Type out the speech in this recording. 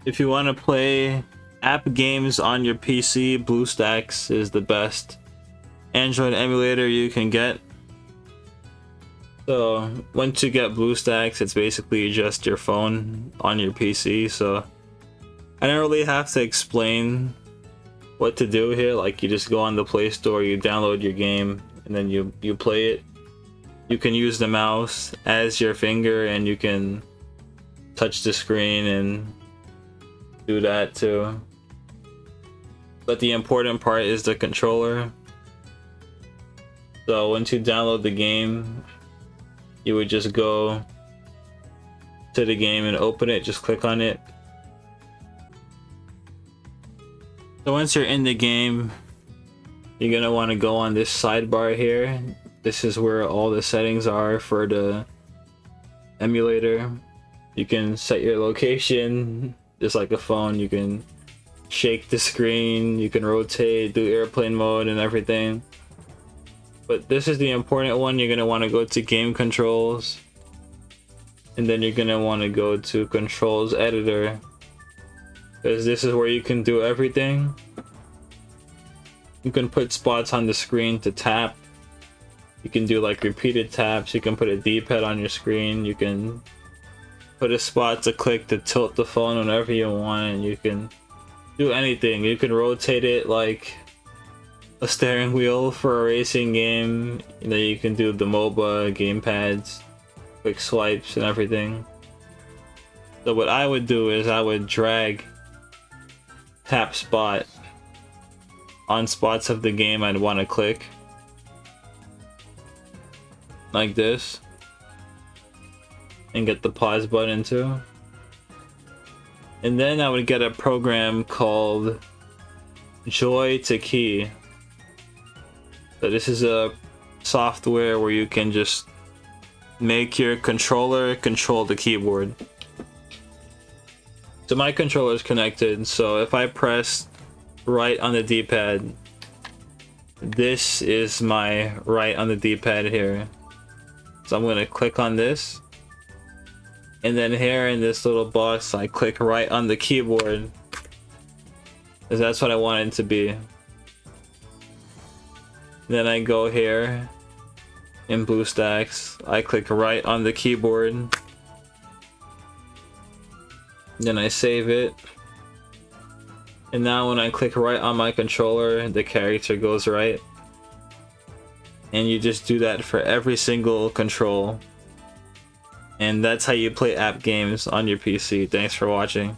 If you want to play app games on your PC, BlueStacks is the best Android emulator you can get. So once you get BlueStacks, it's basically just your phone on your PC. So I don't really have to explain what to do here. Like, you just go on the Play Store, you download your game, and then you play it. You can use the mouse as your finger, and you can touch the screen and do that too. But the important part is the controller. So once you download the game, you would just go to the game and open it, just click on it. So once you're in the game, you're gonna want to go on this sidebar here. This is where all the settings are for the emulator. You can set your location just like a phone. You can shake the screen, you can rotate, do airplane mode and everything. But this is the important one. You're gonna want to go to game controls, and then you're gonna want to go to controls editor, because this is where you can do everything. You can put spots on the screen to tap. You can do like repeated taps. You can put a D-pad on your screen. You can put a spot to click to tilt the phone whenever you want, and you can do anything. You can rotate it like a steering wheel for a racing game. You know, you can do the MOBA game pads, quick swipes and everything. So what I would do is I would drag tap spot on spots of the game I'd want to click, like this, and get the pause button too. And then I would get a program called Joy2Key. So this is a software where you can just make your controller control the keyboard. So my controller is connected, so if I press right on the D-pad, this is my right on the D-pad here. So I'm gonna click on this, and then here in this little box I click right on the keyboard, because that's what I want it to be. Then I go here in BlueStacks, I click right on the keyboard, then I save it, and now when I click right on my controller, the character goes right. And you just do that for every single control, and that's how you play app games on your PC. Thanks for watching.